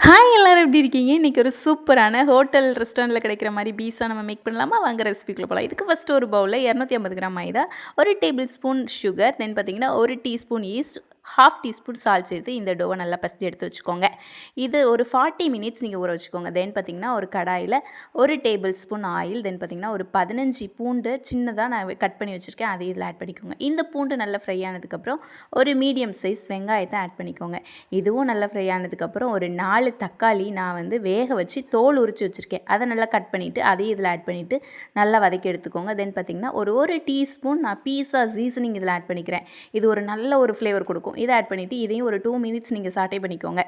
Hi எல்லாரும் எப்படி இருக்கீங்க? இன்றைக்கி ஒரு சூப்பரான ஹோட்டல் ரெஸ்டாரண்ட்டில் கிடைக்கிற மாதிரி பீஸா நம்ம மேக் பண்ணலாமா? வாங்க ரெசிபிக்குள்ளே போகலாம். இதுக்கு ஃபஸ்ட்டு ஒரு பவுலில் 250 கிராம் மைதா, 1 டேபிள் ஸ்பூன் சுகர், தென் பார்த்திங்கன்னா 1 டீஸ்பூன் ஈஸ்ட், 1/2 டீஸ்பூன் சால்ட் சேர்த்து இந்த டோவை நல்லா பசஞ்சு எடுத்து வச்சுக்கோங்க. இது ஒரு 40 மினிட்ஸ் நீங்கள் ஊற வச்சுக்கோங்க. தென் பார்த்திங்கன்னா ஒரு கடாயில் 1 டேபிள் ஸ்பூன் ஆயில், தென் பார்த்திங்கன்னா ஒரு 15 பூண்டு சின்னதாக நான் கட் பண்ணி வச்சுருக்கேன், அதை இதில் ஆட் பண்ணிக்கோங்க. இந்த பூண்டு நல்லா ஃப்ரை ஆனதுக்கப்புறம் ஒரு மீடியம் சைஸ் வெங்காயத்தை ஆட் பண்ணிக்கோங்க. இதுவும் நல்லா ஃப்ரை ஆனதுக்கப்புறம் ஒரு 4 தக்காளி நான் வந்து வேக வச்சு தோல் உரித்து வச்சுருக்கேன், அதை நல்லா கட் பண்ணிவிட்டு அதையும் இதில் ஆட் பண்ணிவிட்டு நல்லா வதக்கி எடுத்துக்கோங்க. தென் பார்த்திங்கன்னா ஒரு டீஸ்பூன் நான் பீஸா சீசனிங் இதில் ஆட் பண்ணிக்கிறேன். இது ஒரு நல்ல ஒரு ஃப்ளேவர் கொடுக்கும். இதை ஆட் பண்ணிவிட்டு இதையும் ஒரு 2 மினிட்ஸ் நீங்கள் சாட்டே பண்ணிக்கோங்க.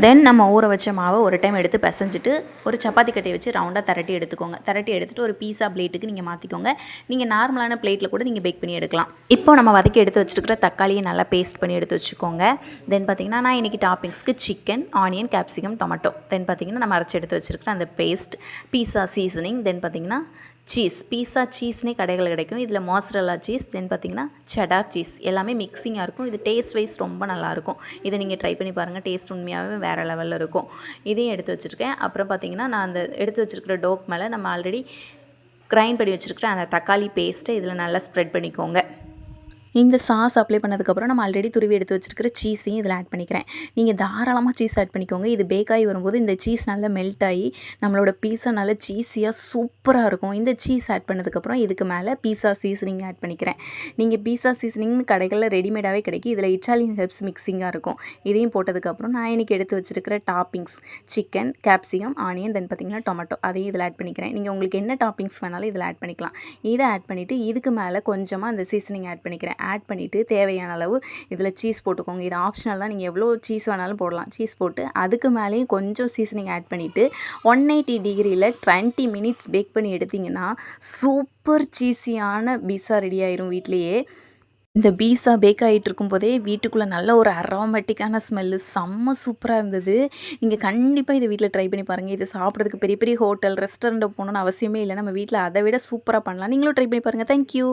தென் நம்ம ஊற வச்ச மாவை ஒரு டைம் எடுத்து பிசைஞ்சிட்டு ஒரு சப்பாத்தி கட்டையை வச்சு ரவுண்டாக திரட்டி எடுத்துக்கோங்க. திரட்டி எடுத்துகிட்டு ஒரு பீஸா பிளேட்டுக்கு நீங்கள் மாற்றிக்கோங்க. நீங்கள் நார்மலான பிளேட்டில் கூட நீங்கள் பேக் பண்ணி எடுக்கலாம். இப்போ நம்ம வதக்கி எடுத்து வச்சுருக்கிற தக்காளியை நல்லா பேஸ்ட் பண்ணி எடுத்து வச்சுக்கோங்க. தென் பார்த்திங்கன்னா நான் இன்றைக்கி டாப்பிங்ஸ்க்கு சிக்கன், ஆனியன், கேப்சிகம், டொமேட்டோ, தென் பார்த்திங்கன்னா நம்ம அரைச்சி எடுத்து வச்சுருக்கிற அந்த பேஸ்ட், பீஸா சீசனிங், தென் பார்த்திங்கன்னா சீஸ், பீஸா சீஸ்னே கடைகள் கிடைக்கும். இதில் மாஸ்ரல்லா சீஸ், தென் பார்த்திங்கன்னா செடார் சீஸ், எல்லாமே மிக்சிங்காக இருக்கும். இது டேஸ்ட் வைஸ் ரொம்ப நல்லாயிருக்கும். இதை நீங்கள் ட்ரை பண்ணி பாருங்கள். டேஸ்ட் உண்மையாகவே வேறு லெவலில் இருக்கும். இதையும் எடுத்து வச்சுருக்கேன். அப்புறம் பார்த்திங்கன்னா நான் அந்த எடுத்து வச்சுருக்கிற டோக் மேலே நம்ம ஆல்ரெடி கிரைண்ட் பண்ணி வச்சுருக்கிற அந்த தக்காளி பேஸ்ட்டை இதில் நல்லா ஸ்ப்ரெட் பண்ணிக்கோங்க. இந்த சாஸ் அப்ளை பண்ணதுக்கப்புறம் நம்ம ஆல்ரெடி துருவி எடுத்து வச்சுருக்கிற சீஸையும் இதில் ஆட் பண்ணிக்கிறேன். நீங்கள் தாராளமாக சீஸ் ஆட் பண்ணிக்கோங்க. இது பேக் ஆகி வரும்போது இந்த சீஸ் நல்லா மெல்ட் ஆகி நம்மளோட பீஸா நல்லா சீஸியாக சூப்பராக இருக்கும். இந்த சீஸ் ஆட் பண்ணதுக்கப்புறம் இதுக்கு மேலே பீஸா சீசனிங் ஆட் பண்ணிக்கிறேன். நீங்கள் பீஸா சீசனிங் கடைகளில் ரெடிமேடாகவே கிடைக்கும். இதில் இட்டாலியன் ஹெர்ப்ஸ் மிக்சிங்காக இருக்கும். இதையும் போட்டதுக்கப்புறம் நான் இன்றைக்கி எடுத்து வச்சுருக்கிற டாப்பிங்ஸ் சிக்கன், கேப்சிகம், ஆனியன், தென் பார்த்திங்கன்னா டொமேட்டோ, அதையும் இதில் ஆட் பண்ணிக்கிறேன். நீங்கள் உங்களுக்கு என்ன டாப்பிங்ஸ் வேணாலும் இதில் ஆட் பண்ணிக்கலாம். இதை ஆட் பண்ணிவிட்டு இதுக்கு மேலே கொஞ்சமாக அந்த சீசனிங் ஆட் பண்ணிக்கிறேன். ஆட் பண்ணிவிட்டு தேவையான அளவு இதில் சீஸ் போட்டுக்கோங்க. இது ஆப்ஷனல் தான், நீங்கள் எவ்வளோ சீஸ் வேணாலும் போடலாம். சீஸ் போட்டு அதுக்கு மேலேயும் கொஞ்சம் சீசனிங் ஆட் பண்ணிவிட்டு 180 டிகிரியில் 20 மினிட்ஸ் பேக் பண்ணி எடுத்திங்கன்னா சூப்பர் சீஸியான பீஸா ரெடி ஆயிரும் வீட்லேயே. இந்த பீஸா பேக் ஆகிட்டு இருக்கும்போதே வீட்டுக்குள்ளே நல்ல ஒரு அரோமேட்டிக்கான ஸ்மெல்லு செம்ம சூப்பராக இருந்தது. நீங்கள் கண்டிப்பாக இதை வீட்டில் ட்ரை பண்ணி பாருங்கள். இது சாப்பிட்றதுக்கு பெரிய பெரிய ஹோட்டல் ரெஸ்டாரண்ட்டு போகணுன்னு அவசியமே இல்லை. நம்ம வீட்டில் அதை விட சூப்பராக பண்ணலாம். நீங்களும் ட்ரை பண்ணி பாருங்கள். தேங்க்யூ.